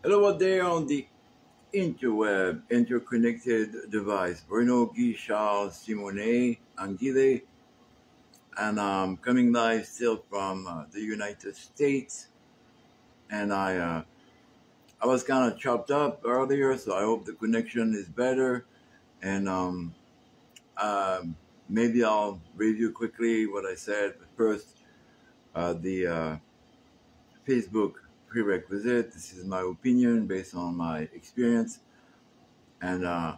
Hello out there on the interweb, interconnected device. Bruno, Guy, Charles, Simone, Anguille, and I'm coming live still from the United States. And I was kind of chopped up earlier, so I hope the connection is better. And um, maybe I'll review quickly what I said. But first, the Facebook prerequisite. This is my opinion based on my experience. And I'm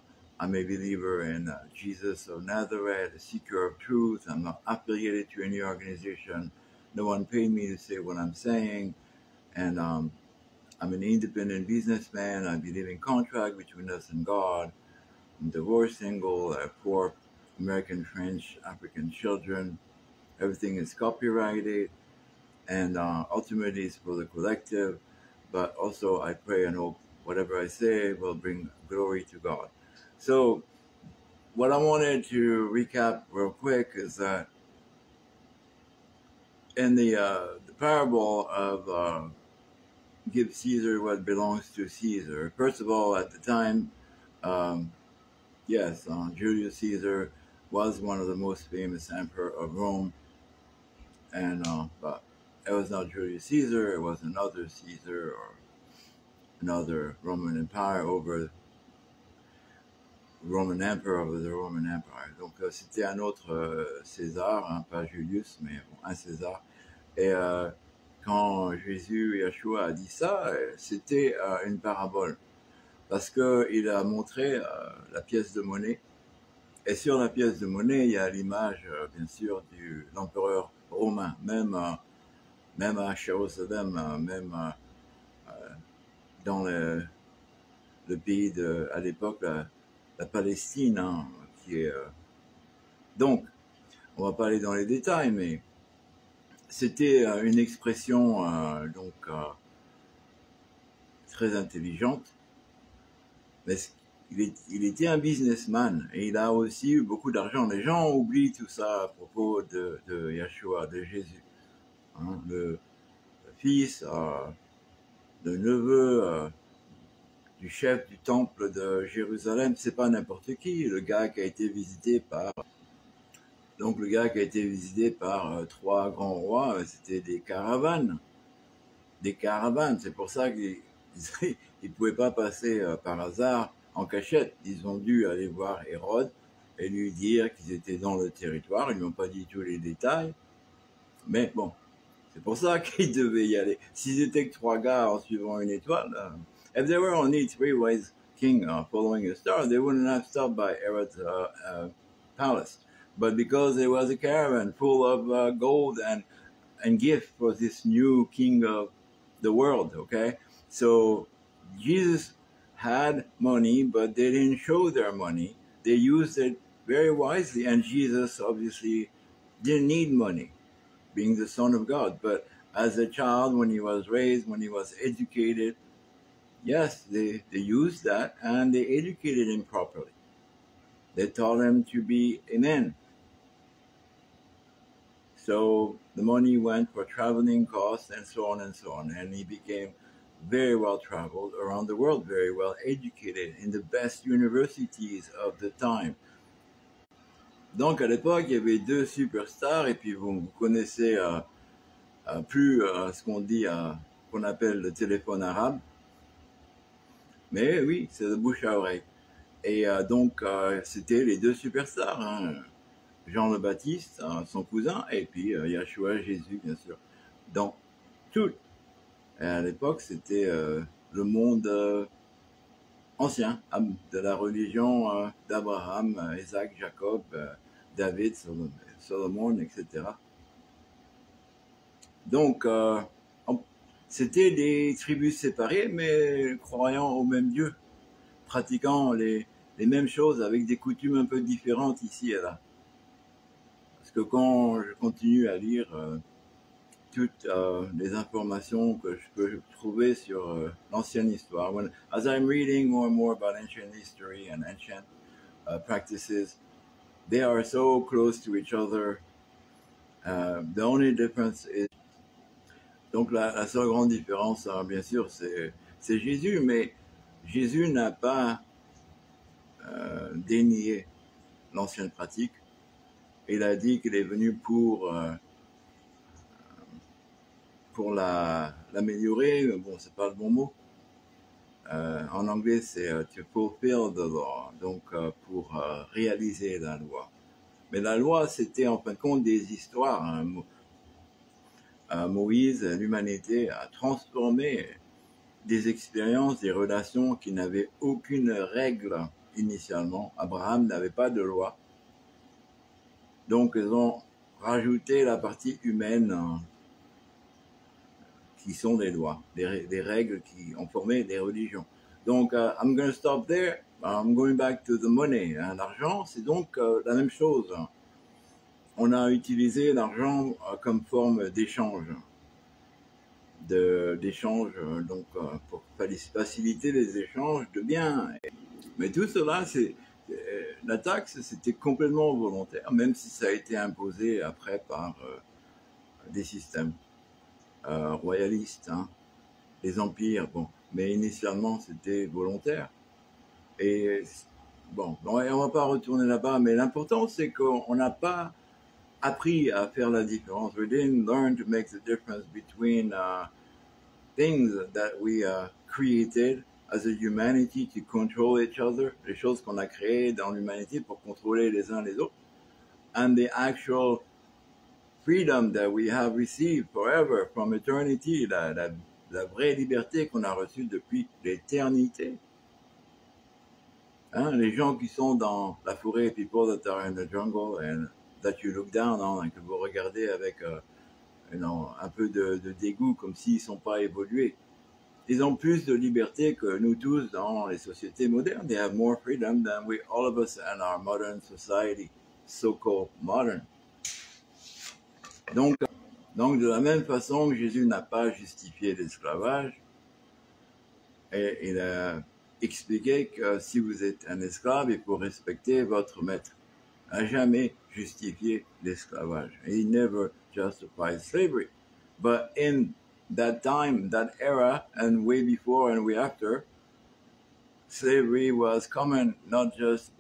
a believer in Jesus of Nazareth, a seeker of truth. I'm not affiliated to any organization. No one paid me to say what I'm saying. And I'm an independent businessman. I believe in contract between us and God. I'm divorced, single. I have 4 American, French, African children. Everything is copyrighted. And ultimately it's for the collective. But also I pray and hope whatever I say will bring glory to God. So what I wanted to recap real quick is that in the parable of give Caesar what belongs to Caesar. First of all, at the time, um, yes, Julius Caesar was one of the most famous emperor of Rome, and but it was not Julius Caesar; it was another Caesar or another Roman Empire over Roman Emperor of the Roman Empire. Donc c'était un autre César, hein, pas Julius, mais bon, un César. Et quand Jésus, Yeshua a dit ça, c'était une parabole. Parce qu'il a montré la pièce de monnaie. Et sur la pièce de monnaie, il y a l'image, bien sûr, de l'empereur romain. Même à Jérusalem, même dans le pays à l'époque, la Palestine, hein, qui est... Donc, on va pas aller dans les détails, mais c'était une expression donc très intelligente. Mais il était un businessman et il a aussi eu beaucoup d'argent. Les gens oublient tout ça à propos de Yeshua, de Jésus. Hein, le fils, le neveu du chef du temple de Jérusalem, c'est pas n'importe qui. Le gars qui a été visité par... Donc le gars qui a été visité par 3 grands rois, c'était des caravanes. Des caravanes, c'est pour ça qu'ils ne pouvaient pas passer par hasard en cachette. Ils ont dû aller voir Hérode et lui dire qu'ils étaient dans le territoire. Ils ne lui ont pas dit tous les détails. Mais bon, c'est pour ça qu'ils devaient y aller. S'ils étaient que 3 gars en suivant une étoile, if there were only 3 wise kings following a star, they wouldn't have stopped by Herod's palace. But because there was a caravan full of gold and gift for this new king of the world, okay? So Jesus had money, but they didn't show their money. They used it very wisely, and Jesus obviously didn't need money, being the Son of God. But as a child, when he was raised, when he was educated, yes, they used that, and they educated him properly. They taught him to be a man. So the money went for traveling costs and so on and so on. And he became very well traveled around the world, very well educated in the best universities of the time. Donc à l'époque, il y avait 2 superstars, et puis vous connaissez plus ce qu'on dit, qu'on appelle le téléphone arabe. Mais oui, c'est de bouche à oreille. Et donc c'était les 2 superstars, hein. Jean le Baptiste, son cousin, et puis Yeshua, Jésus, bien sûr. Donc, tout. Et à l'époque, c'était le monde ancien, de la religion d'Abraham, Isaac, Jacob, David, Salomon, etc. Donc, c'était des tribus séparées, mais croyant au même Dieu, pratiquant les mêmes choses avec des coutumes un peu différentes ici et là. Parce que quand je continue à lire toutes les informations que je peux trouver sur l'ancienne histoire, as I'm reading more and more about ancient history and ancient practices, they are so close to each other. The only difference is... Donc la seule grande différence, bien sûr, c'est c'est Jésus, mais Jésus n'a pas dénié l'ancienne pratique. Il a dit qu'il est venu pour l'améliorer. Bon, c'est pas le bon mot. En anglais, c'est to fulfill the law, donc pour réaliser la loi. Mais la loi, c'était en fin de compte des histoires. Hein. Moïse, l'humanité a transformé des expériences, des relations qui n'avaient aucune règle initialement. Abraham n'avait pas de loi. Donc, ils ont rajouté la partie humaine qui sont des lois, des règles qui ont formé des religions. Donc, I'm going to stop there. I'm going back to the money. Hein. L'argent, c'est donc la même chose. On a utilisé l'argent comme forme d'échange. Donc pour faciliter les échanges de biens. Mais tout cela, la taxe, c'était complètement volontaire, même si ça a été imposé après par des systèmes royalistes, hein, les empires. Bon, mais initialement, c'était volontaire. Et bon, on va pas retourner là-bas, mais l'important, c'est qu'on n'a pas appris à faire la différence. We didn't learn to make the difference between things that we created as a humanity to control each other, les choses qu'on a créées dans l'humanité pour contrôler les uns les autres, and the actual freedom that we have received forever from eternity, la vraie liberté qu'on a reçue depuis l'éternité. Hein, les gens qui sont dans la forêt, people that are in the jungle and that you look down on, et que vous regardez avec un peu de dégoût, comme s'ils ne sont pas évolués. Ils ont plus de liberté que nous tous dans les sociétés modernes. They have more freedom than all of us in our modern society, so-called modern. Donc, de la même façon que Jésus n'a pas justifié l'esclavage, et il a expliqué que si vous êtes un esclave, il faut respecter votre maître. Il n'a jamais justifié l'esclavage. He never justified slavery. But in that time, that era, and way before and way after, slavery was common, not just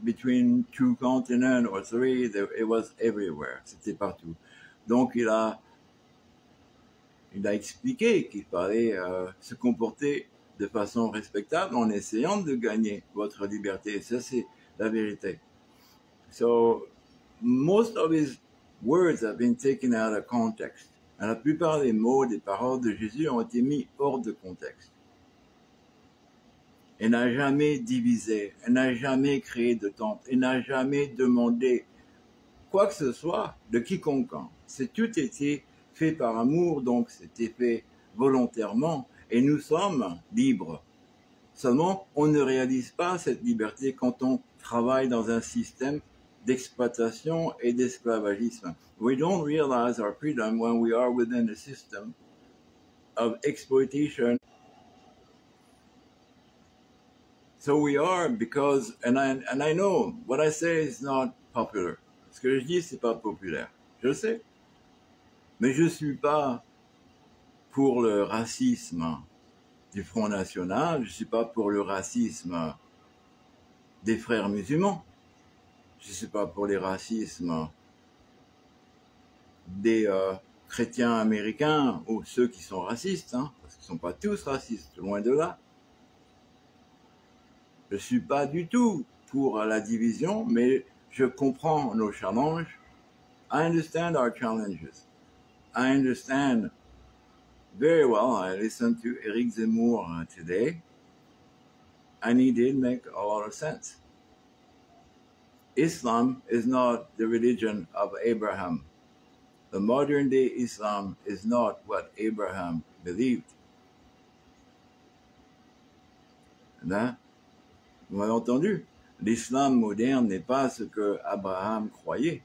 between two continents or three, it was everywhere, c'était partout. Donc il a expliqué qu'il fallait se comporter de façon respectable en essayant de gagner votre liberté. Ça, c'est la vérité. So, most of his words have been taken out of context. La plupart des mots, des paroles de Jésus ont été mis hors de contexte. Il n'a jamais divisé, il n'a jamais créé de temple, il n'a jamais demandé quoi que ce soit de quiconque. C'est tout été fait par amour, donc c'était fait volontairement, et nous sommes libres. Seulement, on ne réalise pas cette liberté quand on travaille dans un système d'exploitation et d'esclavagisme. We don't realize our freedom when we are within a system of exploitation. So we are because, and I know what I say is not popular. Ce que je dis, c'est pas populaire. Je sais. Mais je suis pas pour le racisme du Front National. Je suis pas pour le racisme des frères musulmans. Je suis pas pour les racismes des chrétiens américains ou ceux qui sont racistes, hein, parce qu'ils sont pas tous racistes, loin de là. Je suis pas du tout pour la division, mais je comprends nos challenges. I understand our challenges. I understand very well. I listened to Eric Zemmour today, and he did make a lot of sense. Islam is not the religion of Abraham. The modern day Islam is not what Abraham believed. Là, vous m'avez entendu? L'islam moderne n'est pas ce que Abraham croyait.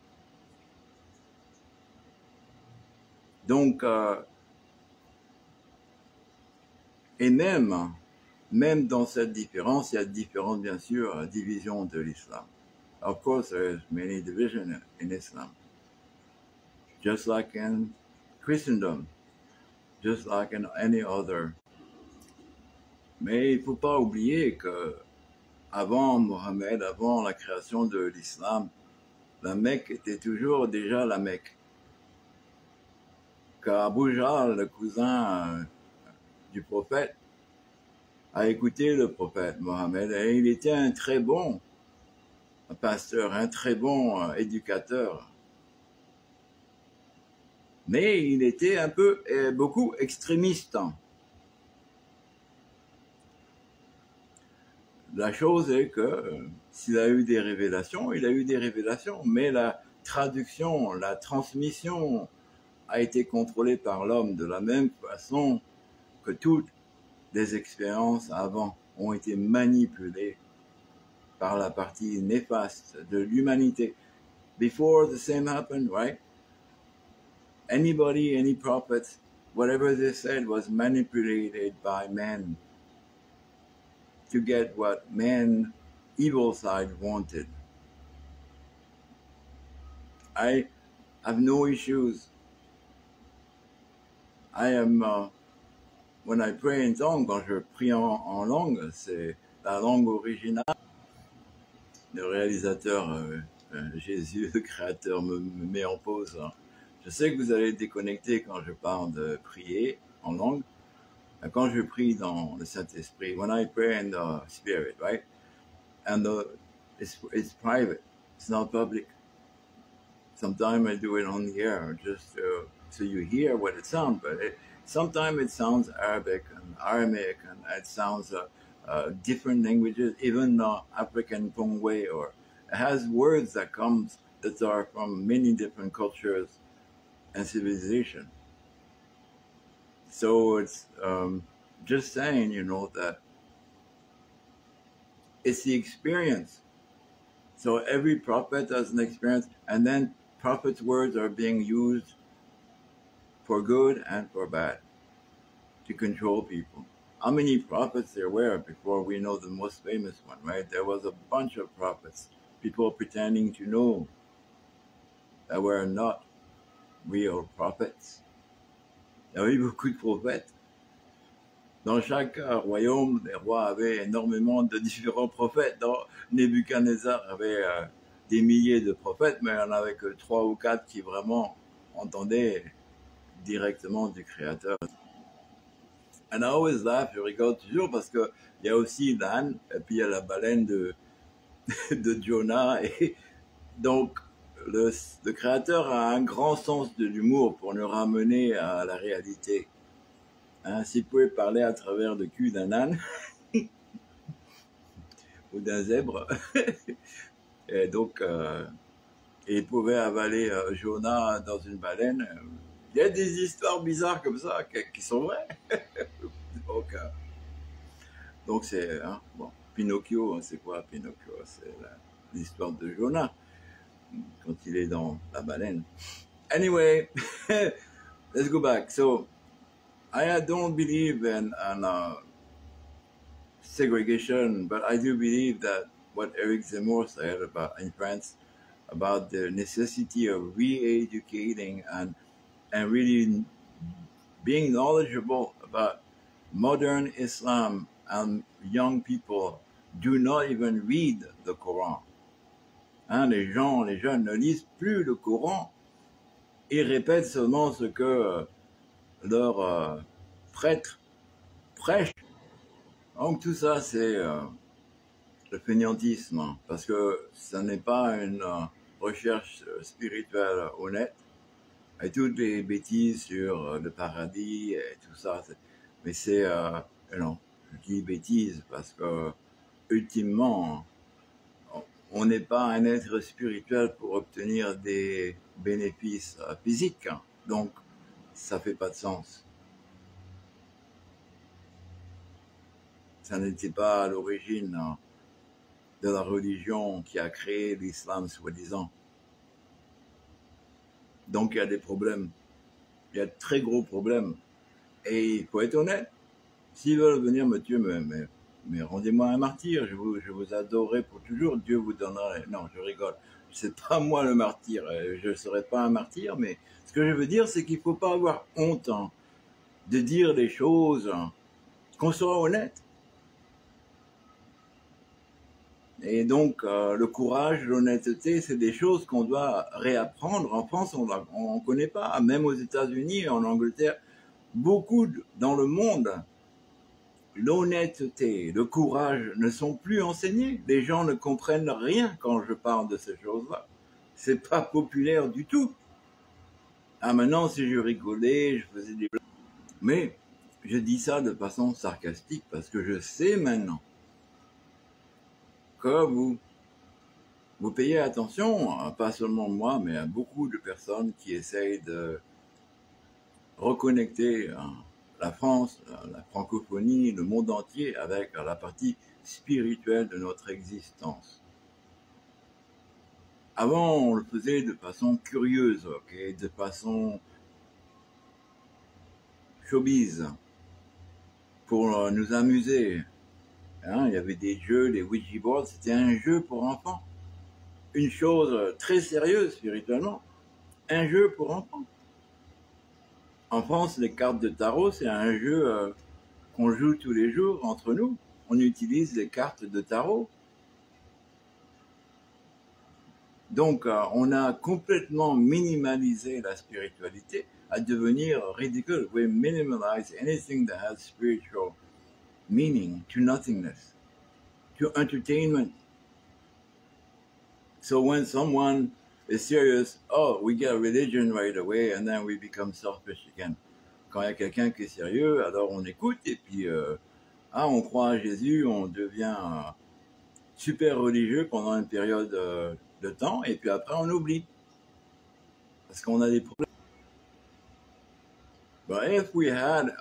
Donc, et même dans cette différence, il y a différentes, bien sûr, divisions de l'islam. Of course, there is many divisions in Islam. Just like in Christendom, just like in any other Mais il ne faut pas oublier que avant Mohammed, avant la création de l'islam, la Mecque était toujours déjà la Mecque. Car Abu Jahl, le cousin du prophète, a écouté le prophète Mohammed et il était un très bon pasteur, un très bon éducateur. Mais il était un peu, beaucoup extrémiste. La chose est que s'il a eu des révélations, il a eu des révélations, mais la traduction, la transmission a été contrôlée par l'homme de la même façon que toutes les expériences avant ont été manipulées par la partie néfaste de l'humanité. Before the same happened, right? Anybody, any prophet, whatever they said was manipulated by men to get what man, evil side wanted. I have no issues. I am, when I pray in tongues, quand je prie en langue, c'est la langue originale. Le réalisateur, Jésus, le créateur, me met en pause. Je sais que vous allez déconnecter quand je parle de prier en langue. Quand je prie dans le Saint-Esprit, when I pray in the Spirit, right? And it's private, it's not public. Sometimes I do it on the air, just so you hear what it sounds, but sometimes it sounds Arabic and Aramaic, and it sounds different languages, even African Pongwe, or it has words that are from many different cultures and civilization. So it's just saying, that it's the experience. So every prophet has an experience, and then prophet's words are being used for good and for bad to control people. How many prophets there were before we know the most famous one, right? There was a bunch of prophets, people pretending to know that were not real prophets. Il y avait beaucoup de prophètes. Dans chaque royaume, les rois avaient énormément de différents prophètes. Dans Nebuchadnezzar avait des milliers de prophètes, mais il n'y en avait que 3 ou 4 qui vraiment entendaient directement du Créateur. And I always laugh, je rigole toujours parce que il y a aussi l'âne, et puis il y a la baleine de Jonah. Et donc, le Créateur a un grand sens de l'humour pour nous ramener à la réalité. S'il pouvait parler à travers le cul d'un âne ou d'un zèbre, et donc il pouvait avaler Jonah dans une baleine. Il y a des histoires bizarres comme ça qui sont vraies. Donc c'est bon. Pinocchio, c'est quoi Pinocchio? C'est l'histoire de Jonah quand il est dans la baleine. Anyway, let's go back. So I don't believe in segregation, but I do believe that what Eric Zemmour said in France about the necessity of re-educating and really being knowledgeable about modern Islam, and young people do not even read the Quran. Les jeunes ne lisent plus le Coran. Ils répètent seulement ce que leur prêtre prêche. Donc tout ça, c'est le fainéantisme, parce que ce n'est pas une recherche spirituelle honnête. Et toutes les bêtises sur le paradis et tout ça, mais c'est non, je dis bêtises parce que ultimement, on n'est pas un être spirituel pour obtenir des bénéfices physiques, donc ça fait pas de sens. Ça n'était pas à l'origine de la religion qui a créé l'islam, soi-disant. Donc il y a des problèmes, il y a de très gros problèmes. Et il faut être honnête, s'ils veulent venir me tuer, mais rendez-moi un martyr, je vous adorerai pour toujours, Dieu vous donnera... Non, je rigole, c'est pas moi le martyr, je ne serai pas un martyr, mais ce que je veux dire, c'est qu'il ne faut pas avoir honte de dire des choses, qu'on soit honnête. Et donc, le courage, l'honnêteté, c'est des choses qu'on doit réapprendre. En France, on ne connaît pas. Même aux États-Unis, en Angleterre, beaucoup dans le monde, l'honnêteté, le courage ne sont plus enseignés. Les gens ne comprennent rien quand je parle de ces choses-là. C'est pas populaire du tout. Ah, maintenant, si je rigolais, je faisais des blagues. Mais je dis ça de façon sarcastique parce que je sais maintenant que vous payez attention, pas seulement moi, mais à beaucoup de personnes qui essayent de reconnecter la France, la francophonie, le monde entier avec la partie spirituelle de notre existence. Avant, on le faisait de façon curieuse, okay, de façon showbiz, pour nous amuser. Hein, il y avait des jeux, les Ouija boards, c'était un jeu pour enfants. Une chose très sérieuse spirituellement, un jeu pour enfants. En France, les cartes de tarot, c'est un jeu qu'on joue tous les jours entre nous. On utilise les cartes de tarot. Donc, on a complètement minimalisé la spiritualité à devenir ridicule. We minimalize anything that has spiritual meaning to nothingness, to entertainment. So when someone is serious, oh, we get a religion right away and then we become selfish again. Quand il y a quelqu'un qui est sérieux, alors on écoute et puis on croit à Jésus, on devient super religieux pendant une période de temps et puis après on oublie parce qu'on a des problèmes. But if we had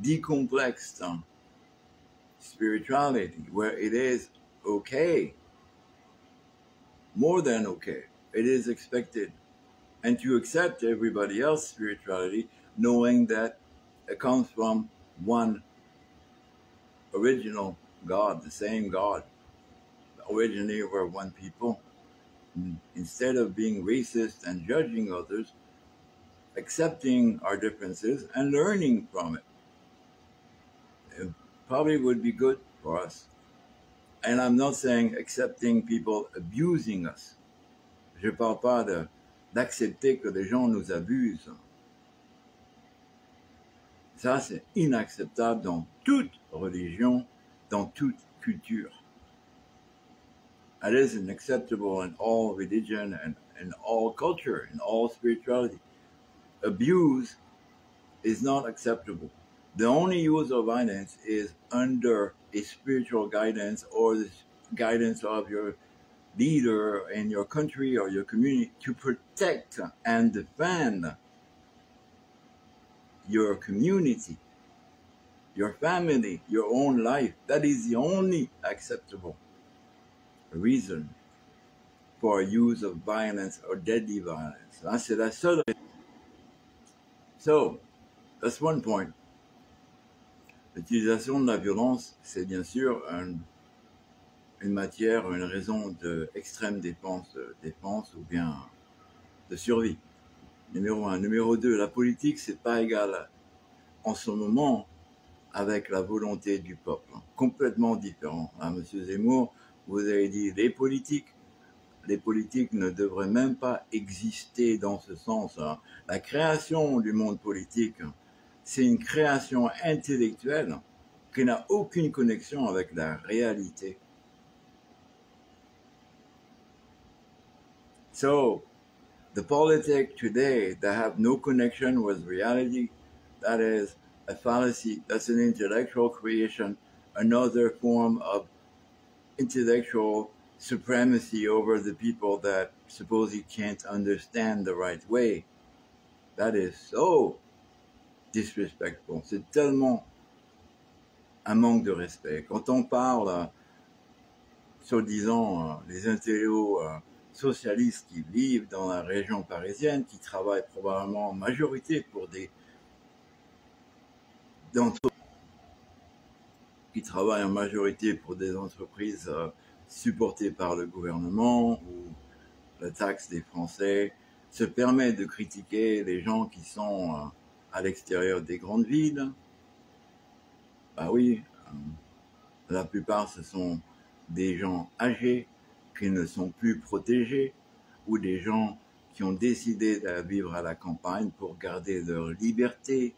decomplexed spirituality where it is okay, more than okay, it is expected, and to accept everybody else's spirituality knowing that it comes from one original God, the same God. Originally we're one people. Instead of being racist and judging others, accepting our differences and learning from it. It probably would be good for us. And I'm not saying accepting people abusing us. Je ne parle pas d'accepter que les gens nous abusent. Ça, c'est inacceptable dans toute religion, dans toute culture. It isn't acceptable in all religion and in all culture, in all spirituality. Abuse is not acceptable. The only use of violence is under a spiritual guidance or the guidance of your leader in your country or your community to protect and defend your community, your family, your own life. That is the only acceptable reason for use of violence or deadly violence. That's la seule. So, that's one point. L'utilisation de la violence, c'est bien sûr une matière, une raison d'extrême défense ou bien de survie. Numéro 1. Numéro 2, la politique, c'est pas égal en ce moment avec la volonté du peuple. Complètement différent. Hein, Monsieur Zemmour, vous avez dit les politiques ne devraient même pas exister dans ce sens. Hein. La création du monde politique, c'est une création intellectuelle qui n'a aucune connexion avec la réalité. So, the politics today that have no connection with reality, that is a fallacy, that's an intellectual creation, another form of intellectual supremacy over the people that supposedly can't understand the right way. That is so disrespectful. C'est tellement un manque de respect. Quand on parle, soi-disant, les intellectuels socialistes qui vivent dans la région parisienne, qui travaillent probablement en majorité pour entreprises supportées par le gouvernement ou la taxe des Français, se permet de critiquer les gens qui sont à l'extérieur des grandes villes. Bah oui, la plupart ce sont des gens âgés qui ne sont plus protégés ou des gens qui ont décidé de vivre à la campagne pour garder leur liberté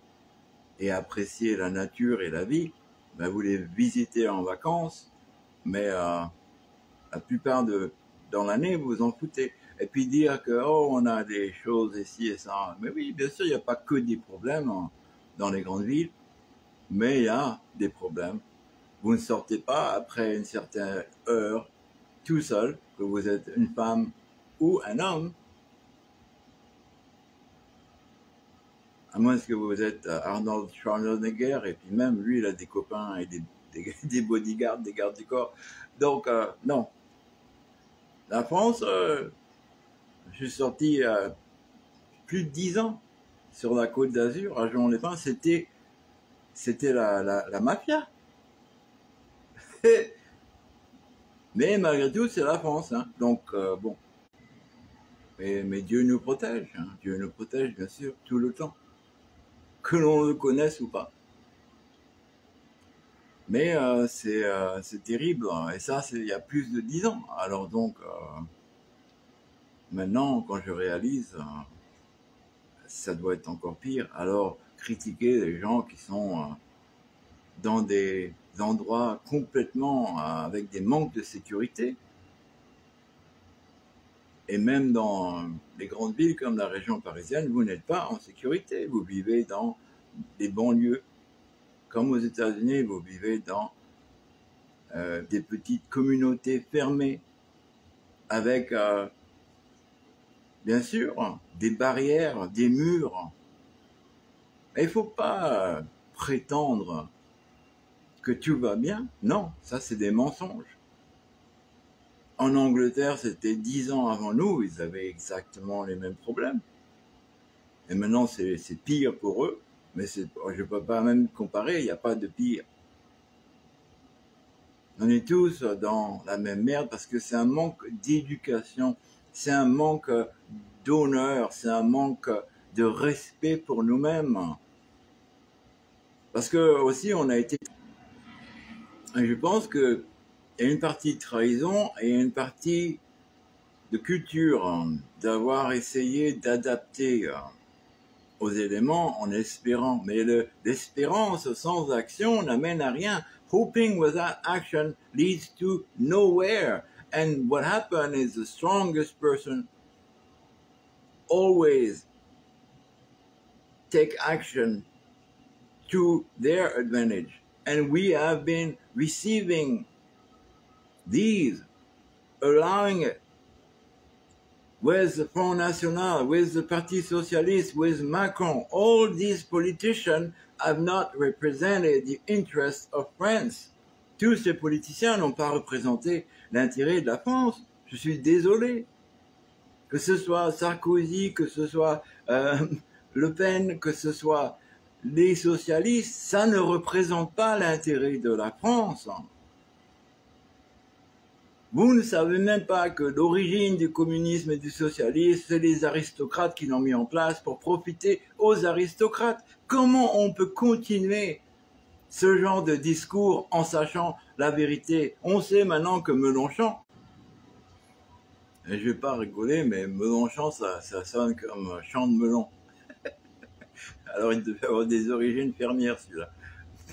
et apprécier la nature et la vie, ben vous les visitez en vacances, mais la plupart dans l'année, vous vous en foutez. Et puis dire que, oh, on a des choses ici et ça. Mais oui, bien sûr, il n'y a pas que des problèmes dans les grandes villes, mais il y a des problèmes. Vous ne sortez pas après une certaine heure tout seul, que vous êtes une femme ou un homme, à moins que vous êtes Arnold Schwarzenegger, et puis même lui, il a des copains et des bodyguards, des gardes du corps. Donc, non. La France, je suis sorti plus de 10 ans sur la Côte d'Azur, à Jouan-les-Pins, c'était la mafia. Mais malgré tout, c'est la France. Hein. Donc, bon. Mais Dieu nous protège. Hein. Dieu nous protège, bien sûr, tout le temps. Que l'on le connaisse ou pas. Mais c'est terrible. Hein. Et ça, il y a plus de 10 ans. Alors donc, maintenant, quand je réalise, ça doit être encore pire. Alors, critiquer les gens qui sont dans des endroits complètement avec des manques de sécurité, et même dans les grandes villes comme la région parisienne, vous n'êtes pas en sécurité. Vous vivez dans des banlieues. Comme aux États-Unis, vous vivez dans des petites communautés fermées, avec, bien sûr, des barrières, des murs. Et il ne faut pas prétendre que tout va bien. Non, ça c'est des mensonges. En Angleterre, c'était 10 ans avant nous, ils avaient exactement les mêmes problèmes. Et maintenant, c'est pire pour eux, mais je ne peux pas même comparer, il n'y a pas de pire. On est tous dans la même merde parce que c'est un manque d'éducation, c'est un manque d'honneur, c'est un manque de respect pour nous-mêmes. Parce que aussi, on a été... Je pense qu'il y a une partie de trahison et une partie de culture, d'avoir essayé d'adapter aux éléments en espérant. Mais l'espérance sans action n'amène à rien. Hoping without action leads to nowhere. And what happened is the strongest person always take action to their advantage. And we have been receiving these, allowing it, with the Front National, with the Parti Socialiste, with Macron. All these politicians have not represented the interests of France. Tous ces politiciens n'ont pas représenté l'intérêt de la France. Je suis désolé. Que ce soit Sarkozy, que ce soit Le Pen, que ce soit les socialistes, ça ne représente pas l'intérêt de la France. Vous ne savez même pas que l'origine du communisme et du socialisme, c'est les aristocrates qui l'ont mis en place pour profiter aux aristocrates. Comment on peut continuer ce genre de discours en sachant la vérité? On sait maintenant que Mélenchon, et je vais pas rigoler, mais Mélenchon, ça sonne comme champ de melon. Alors il devait avoir des origines fermières, celui-là,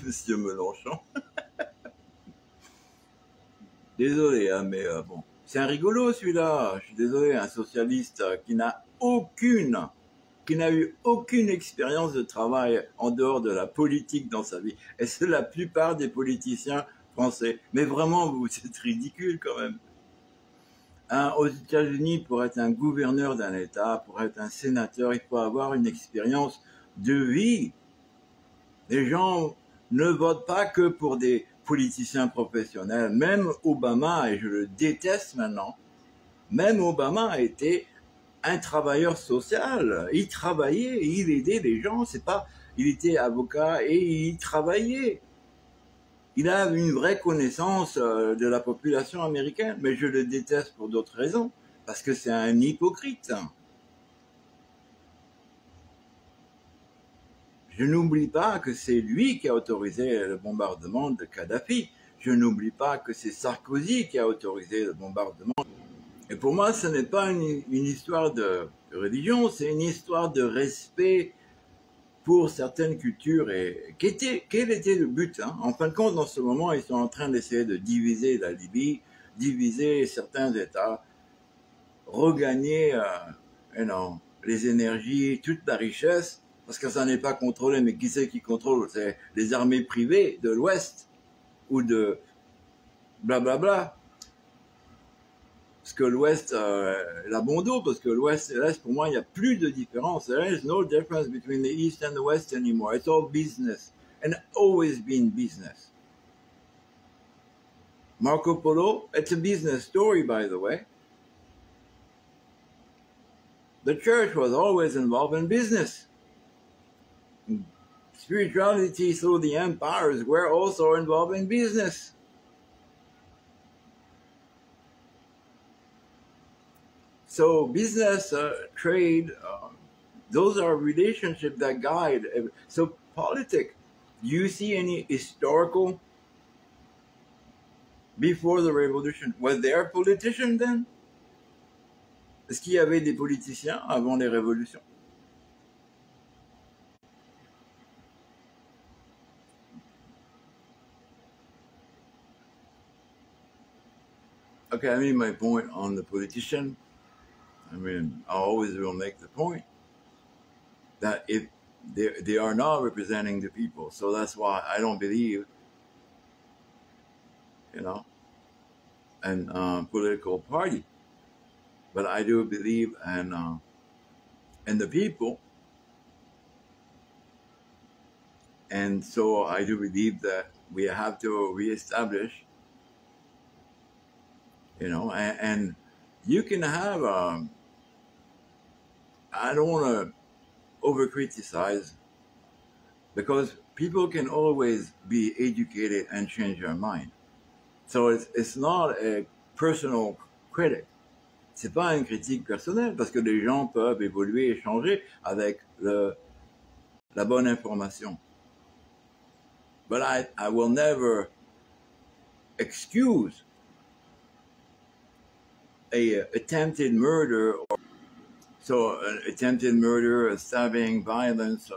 Monsieur Mélenchon. Désolé, hein, mais bon. C'est un rigolo, celui-là. Je suis désolé, un socialiste qui n'a eu aucune expérience de travail en dehors de la politique dans sa vie. Et c'est la plupart des politiciens français. Mais vraiment, c'est ridicule quand même. Hein, aux États-Unis, pour être un gouverneur d'un État, pour être un sénateur, il faut avoir une expérience de vie. Les gens ne votent pas que pour des politiciens professionnels. Même Obama, et je le déteste maintenant, même Obama a été un travailleur social. Il travaillait, il aidait les gens. C'est pas, il était avocat et il travaillait. Il a une vraie connaissance de la population américaine, mais je le déteste pour d'autres raisons, parce que c'est un hypocrite. Je n'oublie pas que c'est lui qui a autorisé le bombardement de Kadhafi. je n'oublie pas que c'est Sarkozy qui a autorisé le bombardement. Et pour moi, ce n'est pas une histoire de religion, c'est une histoire de respect pour certaines cultures. Et quel était le but, hein? En fin de compte, dans ce moment, ils sont en train d'essayer de diviser la Libye, diviser certains États, regagner les énergies, toute la richesse, parce que ça n'est pas contrôlé. Mais qui c'est qui contrôle? C'est les armées privées de l'Ouest ou de blablabla. Parce que l'Ouest, la Bondo, parce que l'Ouest et l'Est, pour moi, il n'y a plus de différence. There is no difference between the East and the West anymore. It's all business, and always been business. Marco Polo, it's a business story, by the way. The church was always involved in business. Spirituality through the empires were also involved in business. So business, trade, those are relationships that guide. So politics, do you see any historical, before the revolution, was there politicians then? Est-ce qu'il y avait des politiciens avant les révolutions? Okay, I made my point on the politician. I mean, I always will make the point that if they are not representing the people, so that's why I don't believe, in political party, but I do believe in the people, and so I do believe that we have to reestablish, and you can have. I don't want to over criticize, because people can always be educated and change their mind. So it's not a personal critic. C'est pas une critique personnelle, parce que les gens peuvent évoluer et changer avec la bonne information. But I will never excuse a attempted murder, so attempted murder, stabbing, violence,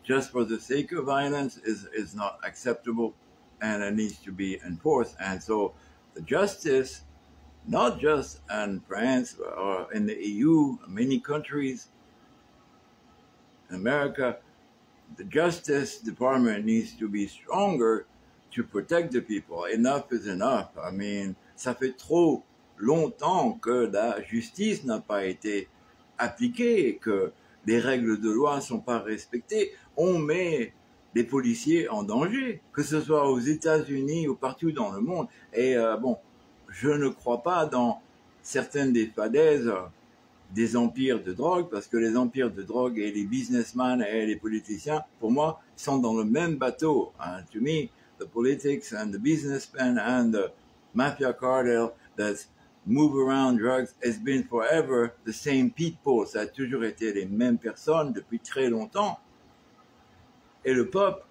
just for the sake of violence is not acceptable, and it needs to be enforced. And so the justice, not just in France or in the EU, many countries, in America, the Justice Department needs to be stronger to protect the people. Enough is enough. I mean, ça fait trop longtemps que la justice n'a pas été appliquée et que les règles de loi ne sont pas respectées. On met les policiers en danger, que ce soit aux États-Unis ou partout dans le monde. Et je ne crois pas dans certaines des falaises des empires de drogue, parce que les empires de drogue et les businessmen et les politiciens, pour moi, sont dans le même bateau. To me, the politics and the businessmen and the mafia cartel that move around drugs has been forever the same people. Ça a toujours été les mêmes personnes depuis très longtemps. Et le peuple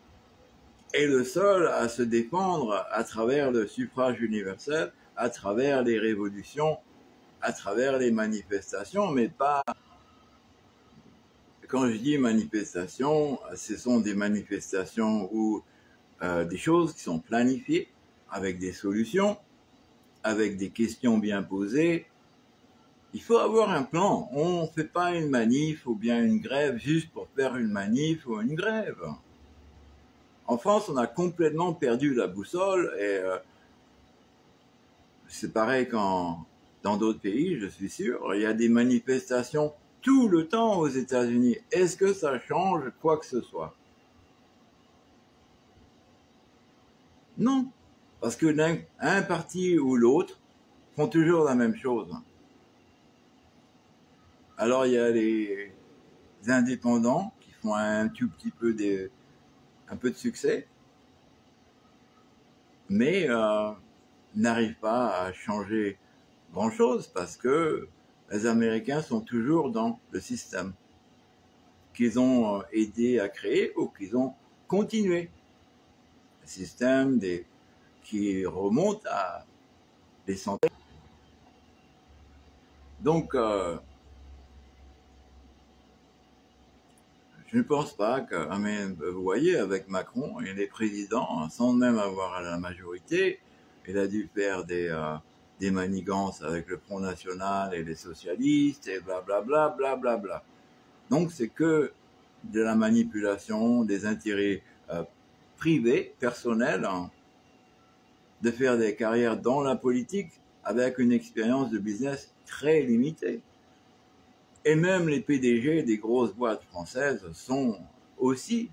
est le seul à se défendre à travers le suffrage universel, à travers les révolutions, à travers les manifestations, mais pas... Quand je dis manifestations, ce sont des manifestations où des choses qui sont planifiées, avec des solutions, avec des questions bien posées. Il faut avoir un plan. On ne fait pas une manif ou bien une grève juste pour faire une manif ou une grève. En France, on a complètement perdu la boussole et c'est pareil dans d'autres pays, je suis sûr. Il y a des manifestations tout le temps aux États-Unis. Est-ce que ça change quoi que ce soit? Non, parce que un parti ou l'autre font toujours la même chose. Alors il y a les indépendants qui font un tout petit peu de succès, mais n'arrivent pas à changer grand-chose parce que les Américains sont toujours dans le système qu'ils ont aidé à créer ou qu'ils ont continué. Le système des qui remontent à des centaines. Donc, je ne pense pas que, vous voyez, avec Macron, il est président, sans même avoir la majorité, il a dû faire des manigances avec le Front National et les socialistes, et blablabla, blablabla. Donc, c'est que de la manipulation, des intérêts privés, personnels, hein, de faire des carrières dans la politique avec une expérience de business très limitée. Et même les PDG des grosses boîtes françaises sont aussi,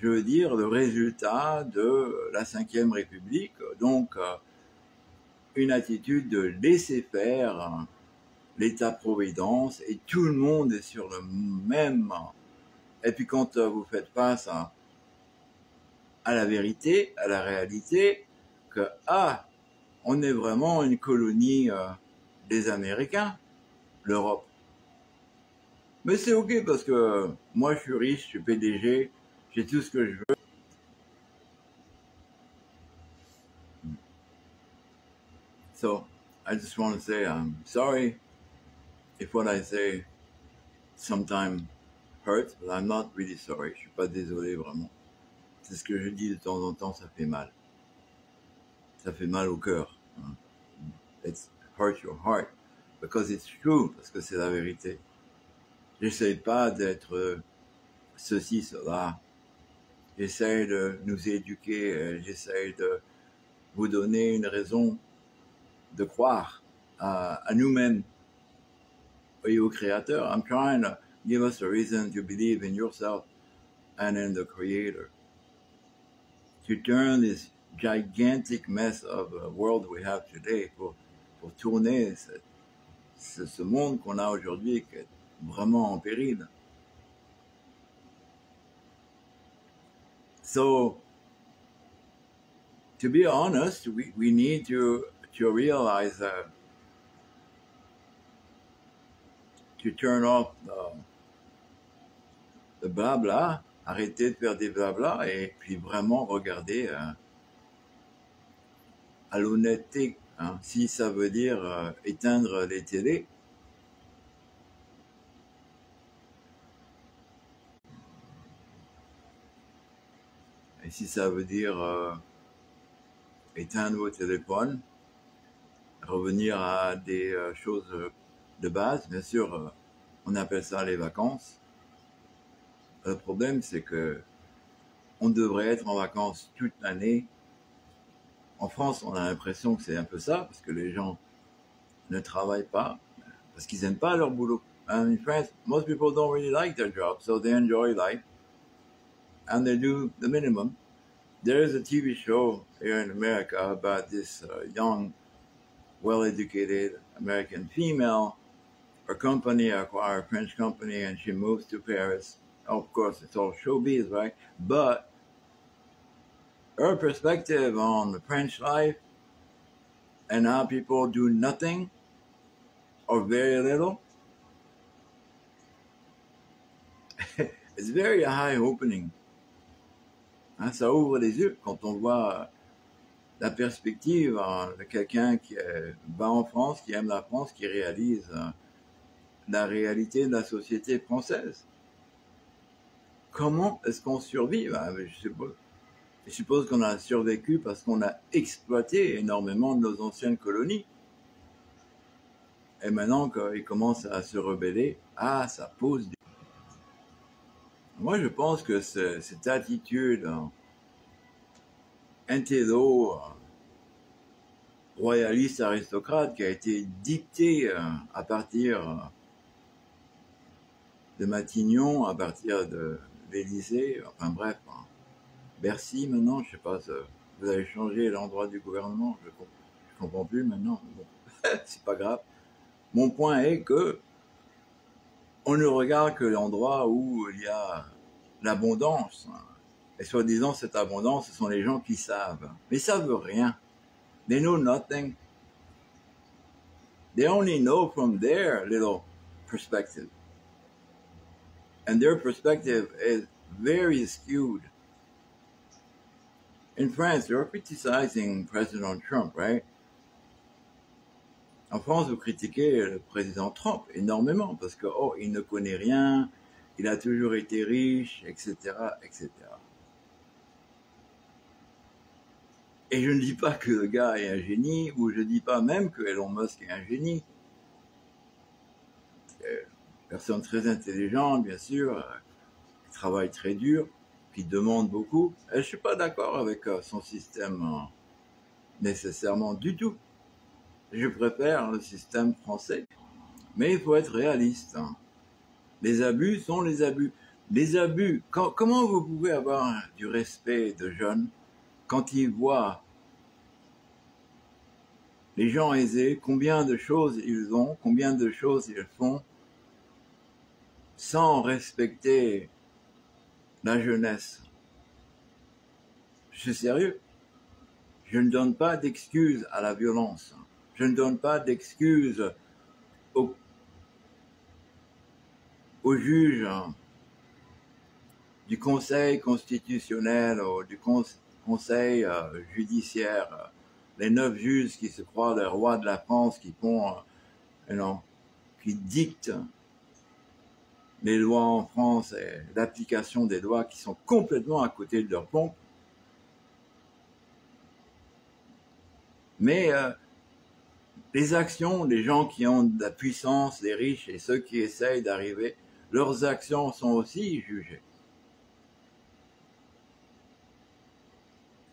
je veux dire, le résultat de la Ve République. Donc, une attitude de laisser faire l'État-providence et tout le monde est sur le même. Et puis quand vous faites face à la vérité, à la réalité, que on est vraiment une colonie des Américains, l'Europe. Mais c'est ok parce que moi je suis riche, je suis PDG, j'ai tout ce que je veux. So, I just want to say I'm sorry if what I say sometimes hurts, but I'm not really sorry. Je suis pas désolé vraiment. C'est ce que je dis de temps en temps, ça fait mal. Ça fait mal au cœur. It hurts your heart because it's true, parce que c'est la vérité. J'essaie pas d'être ceci, cela. J'essaie de nous éduquer, j'essaie de vous donner une raison de croire à nous-mêmes et au Créateur. I'm trying to give us a reason to believe in yourself and in the Creator. To turn this gigantic mess of a world we have today pour tourner ce monde qu'on a aujourd'hui qui est vraiment en péril. So, to be honest, we need to realize that to turn off the blabla, arrêter de faire des blabla et puis vraiment regarder à l'honnêteté. Hein, si ça veut dire éteindre les télés, et si ça veut dire éteindre vos téléphones, revenir à des choses de base, bien sûr, on appelle ça les vacances. Le problème, c'est que on devrait être en vacances toute l'année. En France, on a l'impression que c'est un peu ça, parce que les gens ne travaillent pas, parce qu'ils n'aiment pas leur boulot. And in France, most people don't really like their job, so they enjoy life, and they do the minimum. There is a TV show here in America about this young, well-educated American female. Her company acquired a French company, and she moves to Paris. Of course, it's all showbiz, right? But her perspective on the French life and how people do nothing or very little, it's very eye-opening. Hein, ça ouvre les yeux quand on voit la perspective de quelqu'un qui va en France, qui aime la France, qui réalise la réalité de la société française. Comment est-ce qu'on survit? Je suppose qu'on a survécu parce qu'on a exploité énormément de nos anciennes colonies. Et maintenant qu'ils commencent à se rebeller, ça pose des... Moi, je pense que cette attitude intello, royaliste, aristocrate, qui a été dictée à partir de Matignon, à partir de l'Élysée, enfin bref, Bercy maintenant, je sais pas, vous avez changé l'endroit du gouvernement, je comprends plus maintenant, bon, c'est pas grave. Mon point est que on ne regarde que l'endroit où il y a l'abondance. Et soi-disant, cette abondance, ce sont les gens qui savent. Mais ils savent rien. They know nothing. They only know from their little perspective. And their perspective is very skewed. In France, they're criticizing President Trump, right? En France, vous critiquez le président Trump énormément parce que, oh, il ne connaît rien, il a toujours été riche, etc., etc. Et je ne dis pas que le gars est un génie, ou je ne dis pas même que Elon Musk est un génie. Personne très intelligente, bien sûr, qui travaille très dur, qui demande beaucoup. Et je ne suis pas d'accord avec son système nécessairement du tout. Je préfère le système français. Mais il faut être réaliste. Hein. Les abus sont les abus. Les abus, comment vous pouvez avoir du respect de jeunes quand ils voient les gens aisés, combien de choses ils ont, combien de choses ils font, sans respecter la jeunesse? Je suis sérieux. Je ne donne pas d'excuses à la violence. Je ne donne pas d'excuses aux juges du Conseil constitutionnel ou du Conseil judiciaire, les 9 juges qui se croient les rois de la France, qui font, qui dictent les lois en France et l'application des lois qui sont complètement à côté de leur pompe. Mais les actions des gens qui ont de la puissance, les riches et ceux qui essayent d'arriver, leurs actions sont aussi jugées.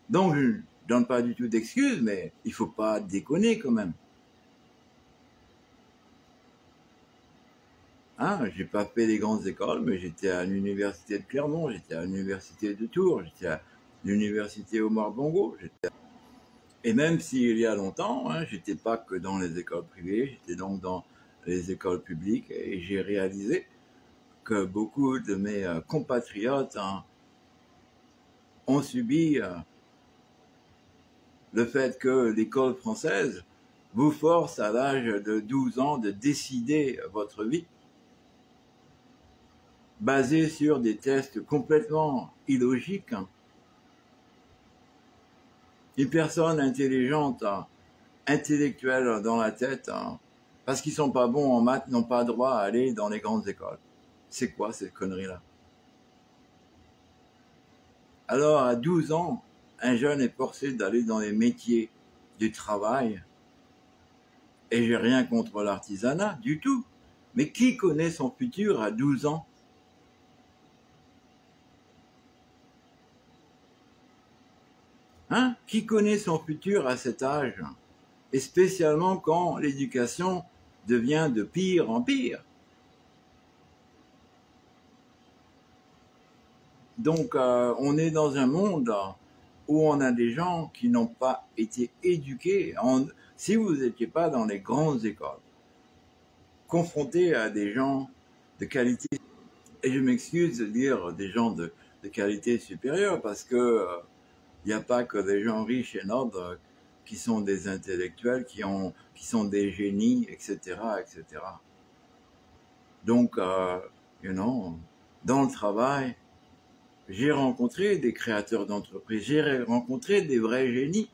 Donc, je ne donne pas du tout d'excuses, mais il ne faut pas déconner quand même. Hein, j'ai pas fait les grandes écoles, mais j'étais à l'université de Clermont, j'étais à l'université de Tours, j'étais à l'université Omar Bongo. Et même s'il y a longtemps, hein, j'étais pas que dans les écoles privées, j'étais donc dans les écoles publiques, et j'ai réalisé que beaucoup de mes compatriotes ont subi le fait que l'école française vous force à l'âge de 12 ans de décider votre vie, basé sur des tests complètement illogiques. Une personne intelligente, intellectuelle dans la tête, parce qu'ils sont pas bons en maths, n'ont pas droit à aller dans les grandes écoles. C'est quoi cette connerie-là? Alors, à 12 ans, un jeune est forcé d'aller dans les métiers du travail. Et j'ai rien contre l'artisanat, du tout. Mais qui connaît son futur à 12 ans? Hein? Qui connaît son futur à cet âge? Et spécialement quand l'éducation devient de pire en pire. Donc, on est dans un monde où on a des gens qui n'ont pas été éduqués. Si vous n'étiez pas dans les grandes écoles, confrontés à des gens de qualité, et je m'excuse de dire des gens de qualité supérieure, parce que il n'y a pas que des gens riches et nobles qui sont des intellectuels, qui sont des génies, etc., etc. Donc, dans le travail, j'ai rencontré des créateurs d'entreprises, j'ai rencontré des vrais génies.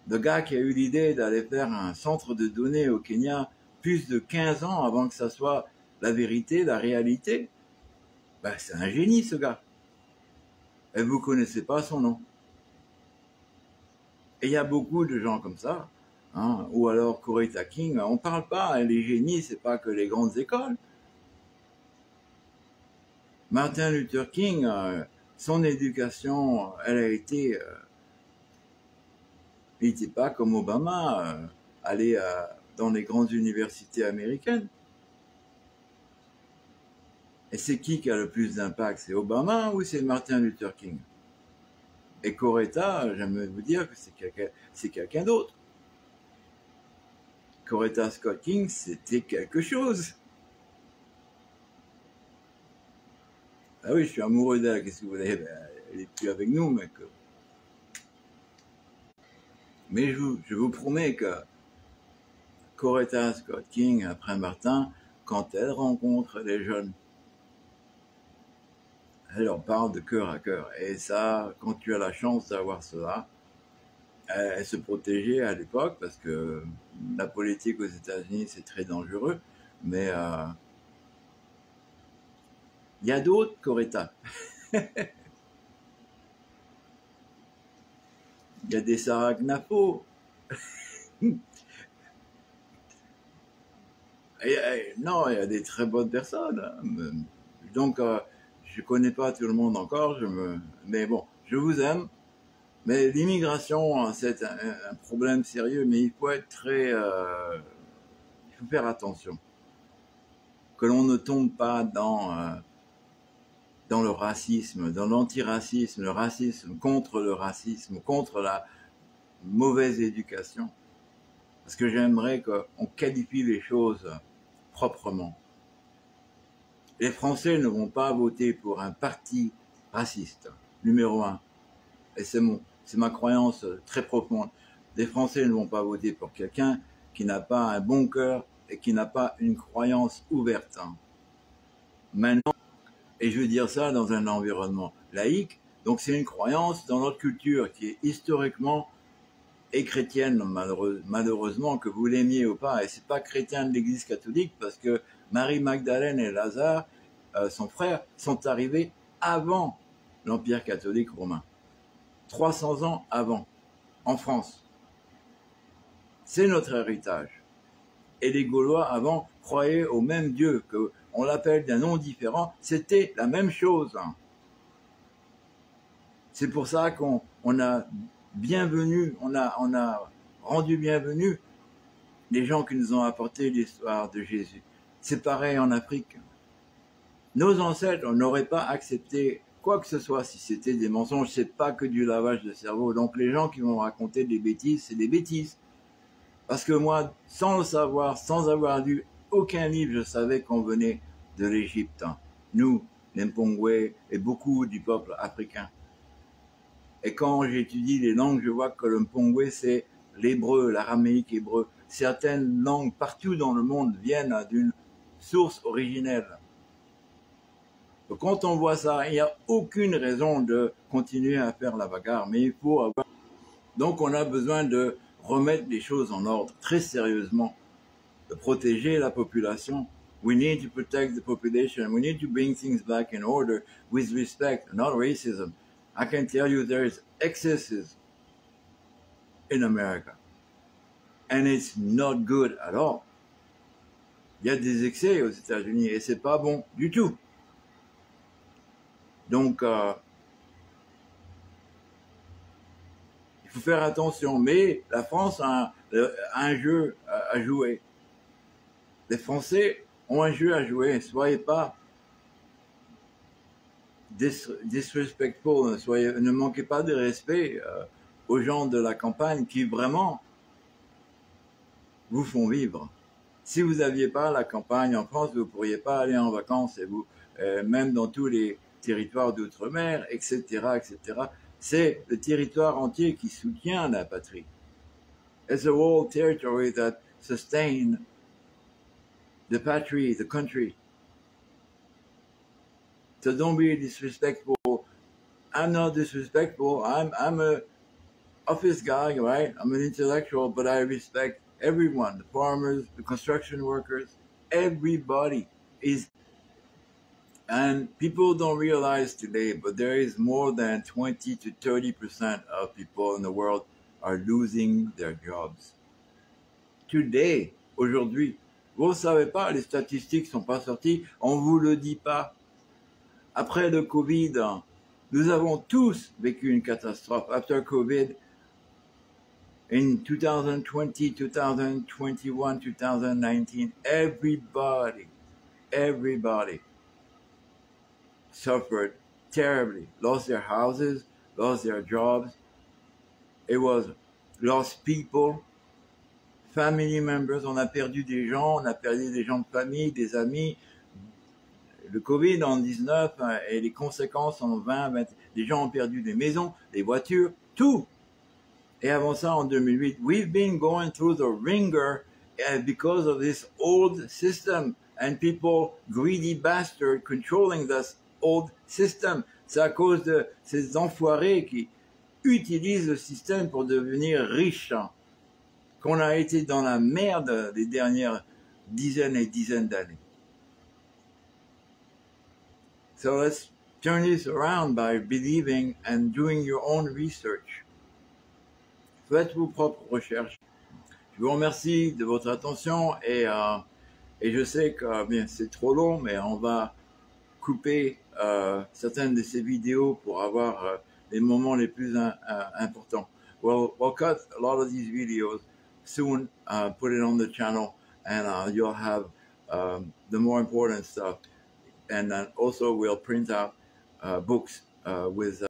Le gars qui a eu l'idée d'aller faire un centre de données au Kenya plus de 15 ans avant que ça soit la vérité, la réalité, ben, c'est un génie ce gars. Et vous connaissez pas son nom. Et il y a beaucoup de gens comme ça, hein, ou alors Coretta King, on parle pas, hein, les génies, c'est pas que les grandes écoles. Martin Luther King, son éducation, elle a été, il n'était pas comme Obama, aller dans les grandes universités américaines. Et c'est qui a le plus d'impact? C'est Obama ou c'est Martin Luther King? Et Coretta, j'aimerais vous dire que c'est quelqu'un d'autre. Coretta Scott King, c'était quelque chose. Ah oui, je suis amoureux d'elle, qu'est-ce que vous voulez? Elle n'est plus avec nous, mais je vous promets que Coretta Scott King, après Martin, quand elle rencontre les jeunes, elle leur parle de cœur à cœur. Et ça, quand tu as la chance d'avoir cela, elle se protégeait à l'époque parce que la politique aux États-Unis, c'est très dangereux. Mais il y a d'autres Coretta. Il y a des Sarah Gnafo. Non, il y a des très bonnes personnes. Donc, je connais pas tout le monde encore. Mais bon, je vous aime. Mais l'immigration, c'est un problème sérieux, mais il faut être très... il faut faire attention. Que l'on ne tombe pas dans le racisme, dans l'antiracisme, le racisme, contre la mauvaise éducation. Parce que j'aimerais qu'on qualifie les choses proprement. Les Français ne vont pas voter pour un parti raciste, numéro 1. Et c'est ma croyance très profonde. Les Français ne vont pas voter pour quelqu'un qui n'a pas un bon cœur et qui n'a pas une croyance ouverte. Maintenant, et je veux dire ça dans un environnement laïque, donc c'est une croyance dans notre culture qui est historiquement et chrétienne, malheureusement, que vous l'aimiez ou pas. Et c'est pas chrétien de l'Église catholique parce que Marie-Magdalène et Lazare, son frère, sont arrivés avant l'Empire catholique romain. 300 ans avant, en France. C'est notre héritage. Et les Gaulois avant croyaient au même Dieu, qu'on l'appelle d'un nom différent, c'était la même chose. C'est pour ça qu'on a bienvenu, on a rendu bienvenus les gens qui nous ont apporté l'histoire de Jésus. C'est pareil en Afrique. Nos ancêtres n'auraient pas accepté quoi que ce soit si c'était des mensonges, c'est pas que du lavage de cerveau. Donc les gens qui vont raconter des bêtises, c'est des bêtises. Parce que moi, sans le savoir, sans avoir lu aucun livre, je savais qu'on venait de l'Égypte. Nous, les Mpongwe et beaucoup du peuple africain. Et quand j'étudie les langues, je vois que le Mpongwe, c'est l'hébreu, l'araméique hébreu. Certaines langues partout dans le monde viennent d'une source originelle. Donc quand on voit ça, il n'y a aucune raison de continuer à faire la bagarre, mais il faut avoir... Donc on a besoin de remettre les choses en ordre très sérieusement, de protéger la population. We need to protect the population. We need to bring things back in order with respect, not racism. I can tell you there's excesses in America. And it's not good at all. Il y a des excès aux États-Unis et c'est pas bon du tout. Donc, il faut faire attention. Mais la France a un jeu à jouer. Les Français ont un jeu à jouer. Soyez pas disrespectful. Ne manquez pas de respect aux gens de la campagne qui vraiment vous font vivre. Si vous n'aviez pas la campagne en France, vous ne pourriez pas aller en vacances et vous, même dans tous les territoires d'outre-mer, etc., etc. C'est le territoire entier qui soutient la patrie. It's a whole territory that sustain the patrie, the country. So don't be disrespectful. I'm not disrespectful. I'm a office guy, right? I'm an intellectual, but I respect everyone, the farmers, the construction workers, everybody is. And people don't realize today, but there is more than 20 to 30% of people in the world are losing their jobs. Today, aujourd'hui, vous ne savez pas, les statistiques sont pas sorties, on vous le dit pas. Après le Covid, nous avons tous vécu une catastrophe. After Covid, in 2020, 2021, 2019, everybody suffered terribly, lost their houses, lost their jobs. It was lost people, family members. On a perdu des gens, on a perdu des gens de famille, des amis. Le Covid en 19 et les conséquences en 20, les gens ont perdu des maisons, des voitures, tout. Et avant ça, en 2008, we've been going through the ringer because of this old system and people, greedy bastards, controlling us old system. C'est à cause de ces enfoirés qui utilisent le système pour devenir riches, qu'on a été dans la merde les dernières dizaines et dizaines d'années. So let's turn this around by believing and doing your own research. Faites vos propres recherches. Je vous remercie de votre attention et je sais que bien c'est trop long, mais on va couper certaines de ces vidéos pour avoir les moments les plus importants. We'll cut a lot of these videos soon, put it on the channel, and you'll have the more important stuff. And then also we'll print out books with